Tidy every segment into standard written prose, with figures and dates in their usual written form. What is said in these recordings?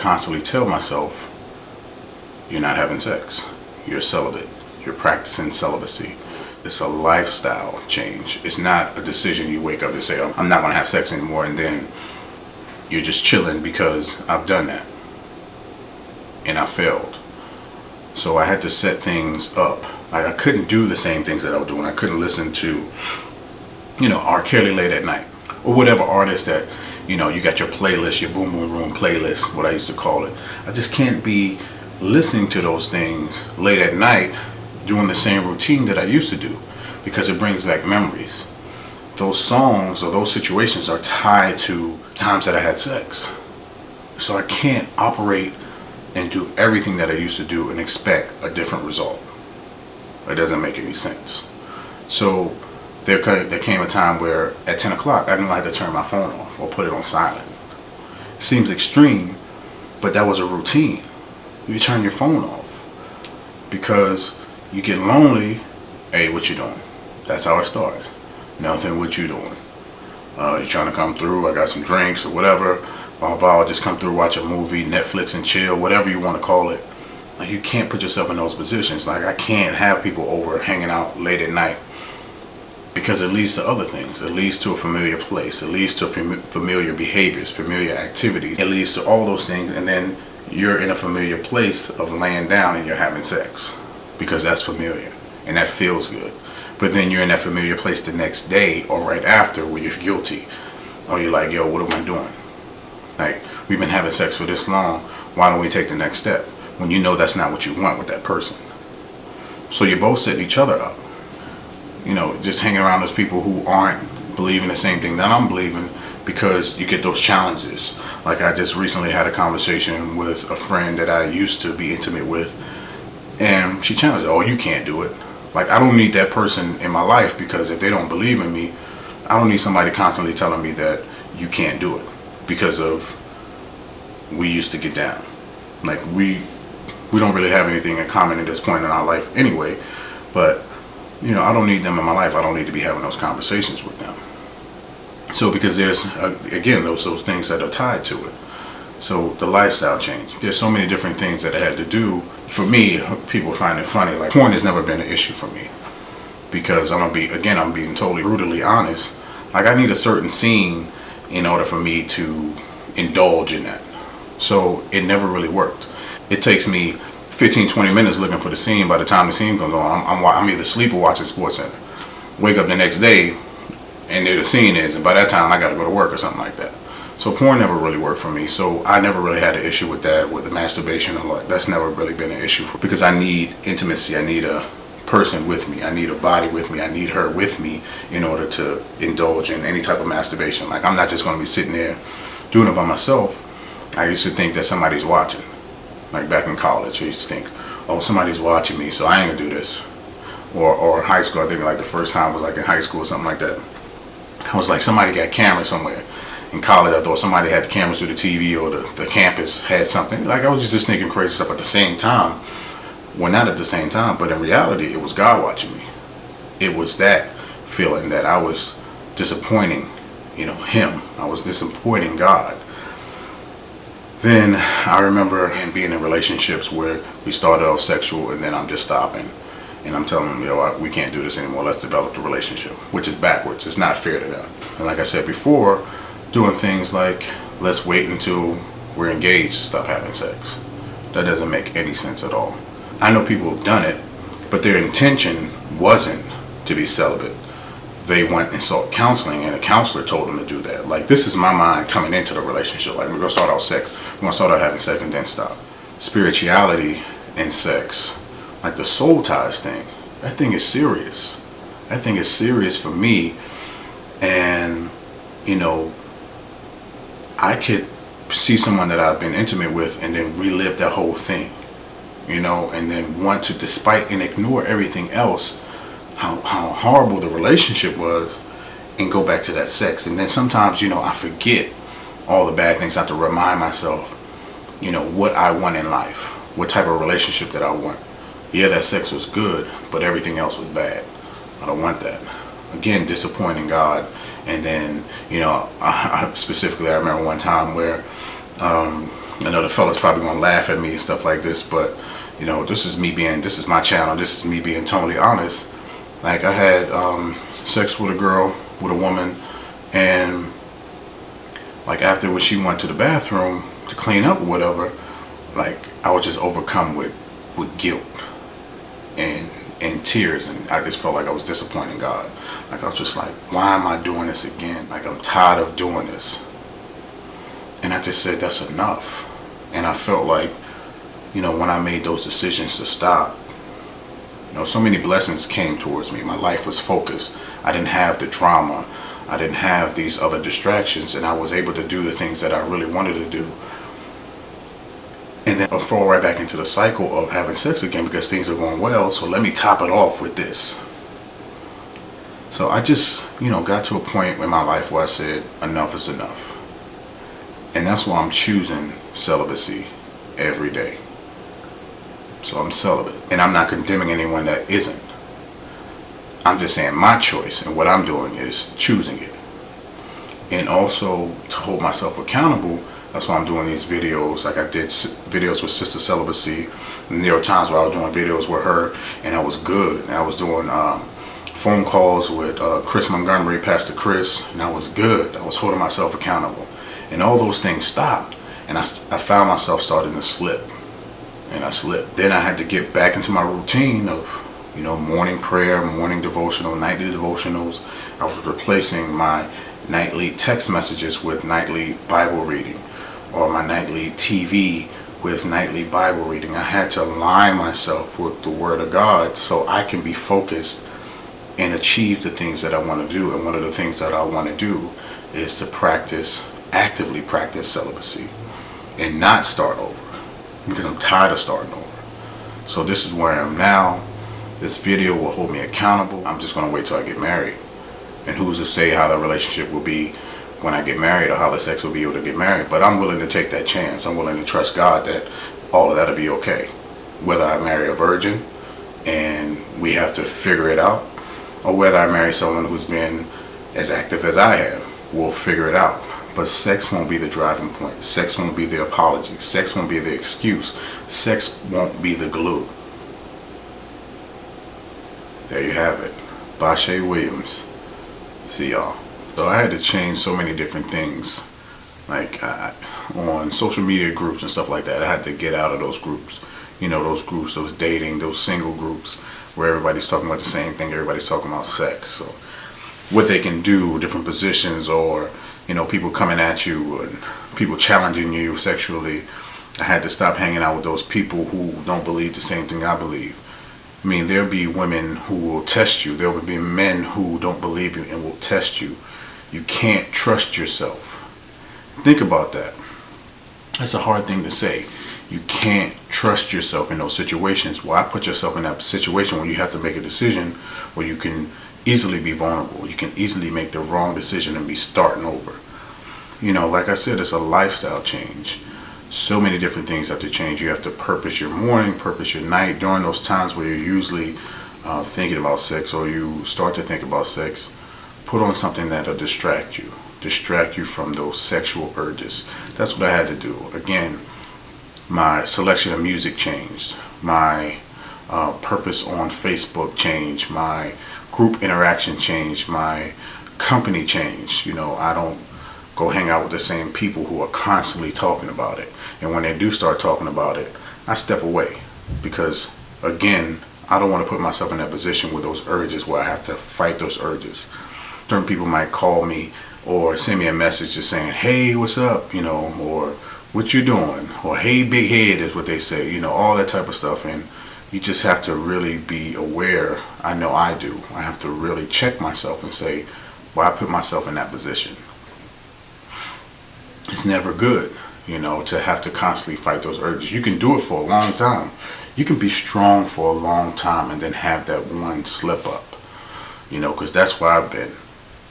constantly tell myself, you're not having sex. You're celibate. You're practicing celibacy. It's a lifestyle change. It's not a decision you wake up and say, oh, I'm not going to have sex anymore, and then you're just chilling because I've done that and I failed. So I had to set things up. Like, I couldn't do the same things that I was doing. I couldn't listen to, R. Kelly late at night, or whatever artist that, you got your playlist, your boom boom room playlist, what I used to call it. I just can't be listening to those things late at night, doing the same routine that I used to do, because it brings back memories. Those songs or those situations are tied to times that I had sex. So I can't operate and do everything that I used to do and expect a different result. It doesn't make any sense. So there came a time where at 10 o'clock I knew I had to turn my phone off or put it on silent. It seems extreme, but that was a routine. You turn your phone off because you get lonely. Hey, what you doing? That's how it starts. Nothing, what you doing? You trying to come through? I got some drinks or whatever. Blah, blah, just come through, watch a movie, Netflix and chill, whatever you want to call it. Like, you can't put yourself in those positions. Like, I can't have people over hanging out late at night, because it leads to other things. It leads to a familiar place. It leads to familiar behaviors, familiar activities. It leads to all those things, and then you're in a familiar place of laying down and you're having sex, because that's familiar and that feels good. But then you're in that familiar place the next day or right after where you're guilty. Or you're like, yo, what am I doing? Like, we've been having sex for this long. Why don't we take the next step? When you know that's not what you want with that person. So you're both setting each other up. Just hanging around those people who aren't believing the same thing that I'm believing, because you get those challenges. Like, I just recently had a conversation with a friend that I used to be intimate with, and she challenged, oh, you can't do it. Like, I don't need that person in my life, because if they don't believe in me, I don't need somebody constantly telling me that you can't do it, because of we used to get down. Like, we don't really have anything in common at this point in our life anyway, but I don't need them in my life. I don't need to be having those conversations with them. So, because there's again those things that are tied to it. So the lifestyle change. There's so many different things that I had to do. For me, people find it funny. Like, porn has never been an issue for me, because I'm being totally brutally honest. Like, I need a certain scene in order for me to indulge in that. So it never really worked. It takes me 15-20 minutes looking for the scene. By the time the scene comes on, I'm either asleep or watching SportsCenter. Wake up the next day and there the scene is, and by that time I got to go to work or something like that. So porn never really worked for me. So I never really had an issue with that, with the masturbation. That's never really been an issue for me, because I need intimacy. I need a person with me. I need a body with me. I need her with me in order to indulge in any type of masturbation. Like, I'm not just going to be sitting there doing it by myself. I used to think that somebody's watching. Like, back in college, I used to think, oh, somebody's watching me, so I ain't gonna do this. Or high school, I think like the first time was like in high school or something like that. I was like, somebody got cameras somewhere. In college, I thought somebody had the cameras through the TV, or the campus had something. Like, I was just thinking crazy stuff at the same time. Well, not at the same time, but in reality, it was God watching me. It was that feeling that I was disappointing, Him. I was disappointing God. Then I remember being in relationships where we started off sexual, and then I'm just stopping. And I'm telling them, yo, we can't do this anymore. Let's develop the relationship, which is backwards. It's not fair to them. And like I said before, doing things like, let's wait until we're engaged to stop having sex. That doesn't make any sense at all. I know people have done it, but their intention wasn't to be celibate. They went and sought counseling, and a counselor told them to do that. Like, this is my mind coming into the relationship. Like, we're going to start out sex. We're going to start out having sex and then stop. Spirituality and sex, like the soul ties thing, that thing is serious. That thing is serious for me. And, I could see someone that I've been intimate with and then relive that whole thing, and then want to, despite and ignore everything else, how horrible the relationship was, and go back to that sex. And then sometimes, I forget all the bad things. I have to remind myself, what I want in life, what type of relationship that I want. Yeah, that sex was good, but everything else was bad. I don't want that. Again, disappointing God. And then, I remember one time where I know the fellas probably gonna laugh at me and stuff like this, but this is my channel, this is me being totally honest. Like, I had sex with a girl, with a woman, and like after when she went to the bathroom to clean up or whatever, like I was just overcome with guilt and tears, and I just felt like I was disappointing God. Like, I was just like, why am I doing this again? Like, I'm tired of doing this. And I just said, that's enough. And I felt like, when I made those decisions to stop, so many blessings came towards me. My life was focused. I didn't have the drama. I didn't have these other distractions, and I was able to do the things that I really wanted to do. And then I'll fall right back into the cycle of having sex again because things are going well, so let me top it off with this. So I just, got to a point in my life where I said, enough is enough. And that's why I'm choosing celibacy every day. So I'm celibate. And I'm not condemning anyone that isn't. I'm just saying my choice, and what I'm doing is choosing it. And also to hold myself accountable, that's why I'm doing these videos. Like, I did videos with Sister Celibacy, and there were times where I was doing videos with her, and I was good. And I was doing phone calls with Chris Montgomery, Pastor Chris, and I was good. I was holding myself accountable. And all those things stopped, and I found myself starting to slip. And I slipped. Then I had to get back into my routine of, morning prayer, morning devotional, nightly devotionals. I was replacing my nightly text messages with nightly Bible reading, or my nightly TV with nightly Bible reading. I had to align myself with the Word of God so I can be focused and achieve the things that I want to do. And one of the things that I want to do is to actively practice celibacy and not start over, because I'm tired of starting over. So this is where I am now. This video will hold me accountable. I'm just going to wait till I get married. And who's to say how the relationship will be when I get married, or how the sex will be able to get married. But I'm willing to take that chance. I'm willing to trust God that all of that will be okay. Whether I marry a virgin and we have to figure it out, or whether I marry someone who's been as active as I have, we'll figure it out. But sex won't be the driving point. Sex won't be the apology. Sex won't be the excuse. Sex won't be the glue. There you have it. Bashe Williams. See y'all. So I had to change so many different things, like on social media groups and stuff like that. I had to get out of those groups. Those dating, those single groups where everybody's talking about the same thing. Everybody's talking about sex. So what they can do, different positions, or people coming at you and people challenging you sexually. I had to stop hanging out with those people who don't believe the same thing I believe. I mean, there'll be women who will test you. There will be men who don't believe you and will test you. You can't trust yourself. Think about that. That's a hard thing to say. You can't trust yourself in those situations. Why put yourself in that situation when you have to make a decision where you can easily be vulnerable? You can easily make the wrong decision and be starting over. Like I said, it's a lifestyle change. So many different things have to change. You have to purpose your morning, purpose your night. During those times where you're usually thinking about sex, or you start to think about sex, put on something that'll distract you from those sexual urges. That's what I had to do. Again, my selection of music changed. My purpose on Facebook changed. My group interaction changed. My company changed. I don't go hang out with the same people who are constantly talking about it. And when they do start talking about it, I step away, because again, I don't want to put myself in that position with those urges where I have to fight those urges. Certain people might call me or send me a message just saying, hey, what's up, or what you doing, or hey, big head is what they say, all that type of stuff. And you just have to really be aware. I know I do. I have to really check myself and say, why I put myself in that position. It's never good, to have to constantly fight those urges. You can do it for a long time. You can be strong for a long time and then have that one slip up, because that's where I've been.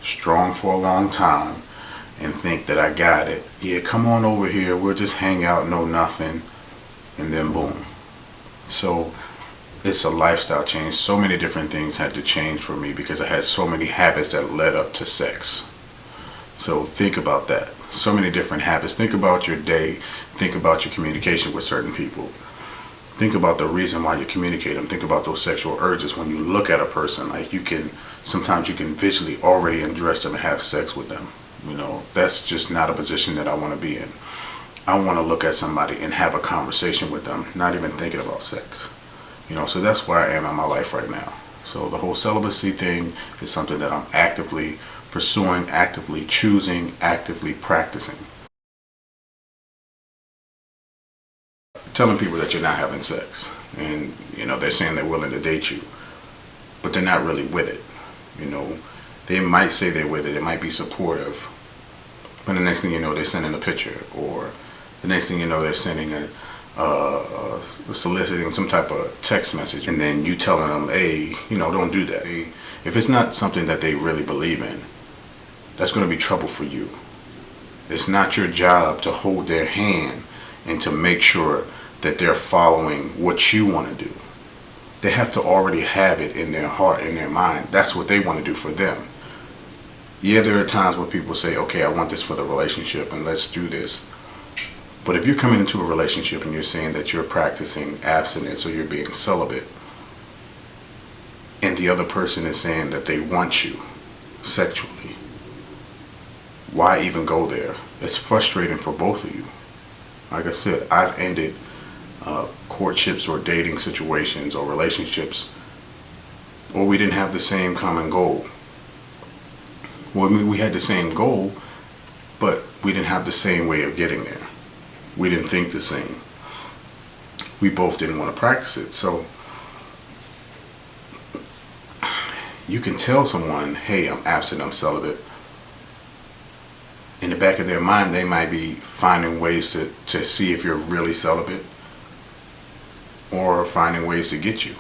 Strong for a long time and think that I got it. Yeah, come on over here. We'll just hang out, know nothing, and then boom. So it's a lifestyle change. So many different things had to change for me because I had so many habits that led up to sex. So think about that. so many different habits. Think about your day. Think about your communication with certain people. Think about the reason why you communicate them. Think about those sexual urges when you look at a person. Like sometimes you can visually already undress them and have sex with them. That's just not a position that I want to be in. I want to look at somebody and have a conversation with them, not even thinking about sex. So that's where I am in my life right now. So the whole celibacy thing is something that I'm actively pursuing, actively choosing, actively practicing. Telling people that you're not having sex, and they're saying they're willing to date you, but they're not really with it. They might say they're with it, it might be supportive, but the next thing you know, they're sending a picture, or the next thing you know, they're sending soliciting some type of text message, and then you telling them, hey, don't do that. If it's not something that they really believe in, that's going to be trouble for you. It's not your job to hold their hand and to make sure that they're following what you want to do. They have to already have it in their heart, in their mind. That's what they want to do for them. Yeah, there are times where people say, okay, I want this for the relationship and let's do this. But if you're coming into a relationship and you're saying that you're practicing abstinence or you're being celibate, and the other person is saying that they want you sexually, why even go there? It's frustrating for both of you. Like I said, I've ended courtships or dating situations or relationships where we didn't have the same common goal. Well, we had the same goal, but we didn't have the same way of getting there. We didn't think the same. We both didn't want to practice it. So you can tell someone, hey, I'm abstinent, I'm celibate. In the back of their mind, they might be finding ways to see if you're really celibate, or finding ways to get you.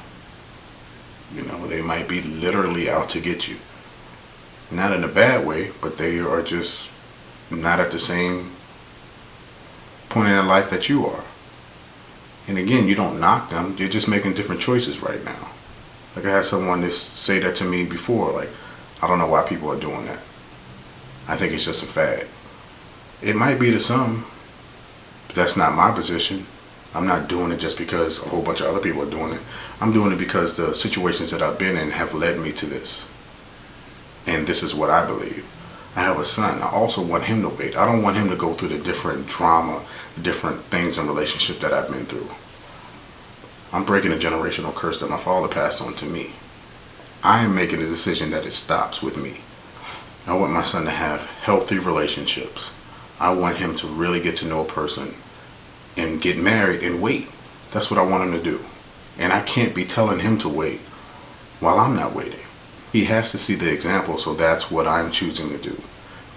They might be literally out to get you. Not in a bad way, but they are just not at the same point in their life that you are. And again, you don't knock them, you're just making different choices right now. Like I had someone say that to me before, like, I don't know why people are doing that. I think it's just a fad. It might be to some, but that's not my position. I'm not doing it just because a whole bunch of other people are doing it. I'm doing it because the situations that I've been in have led me to this. And this is what I believe. I have a son. I also want him to wait. I don't want him to go through the different drama, the different things in relationship that I've been through. I'm breaking a generational curse that my father passed on to me. I am making a decision that it stops with me. I want my son to have healthy relationships. I want him to really get to know a person and get married and wait. That's what I want him to do. And I can't be telling him to wait while I'm not waiting. He has to see the example, so that's what I'm choosing to do.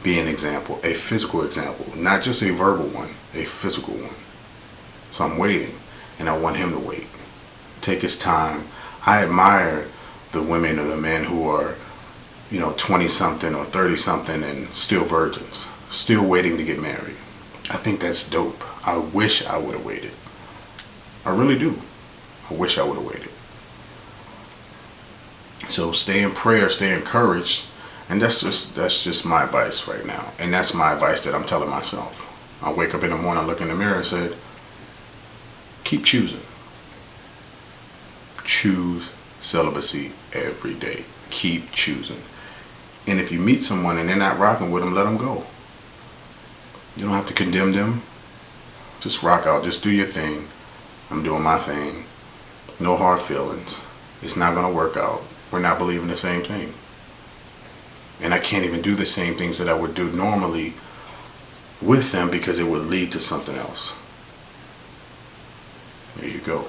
Be an example, a physical example, not just a verbal one, a physical one. So I'm waiting, and I want him to wait. Take his time. I admire the women or the men who are 20-something or 30-something and still virgins, still waiting to get married. I think that's dope. I wish I would have waited. I really do. I wish I would have waited. So stay in prayer, stay encouraged, and that's just my advice right now. And that's my advice that I'm telling myself. I wake up in the morning, look in the mirror and said, keep choosing. Choose celibacy every day. Keep choosing. And if you meet someone and they're not rocking with them, let them go. You don't have to condemn them. Just rock out. Just do your thing. I'm doing my thing. No hard feelings. It's not going to work out. We're not believing the same thing. And I can't even do the same things that I would do normally with them because it would lead to something else. There you go.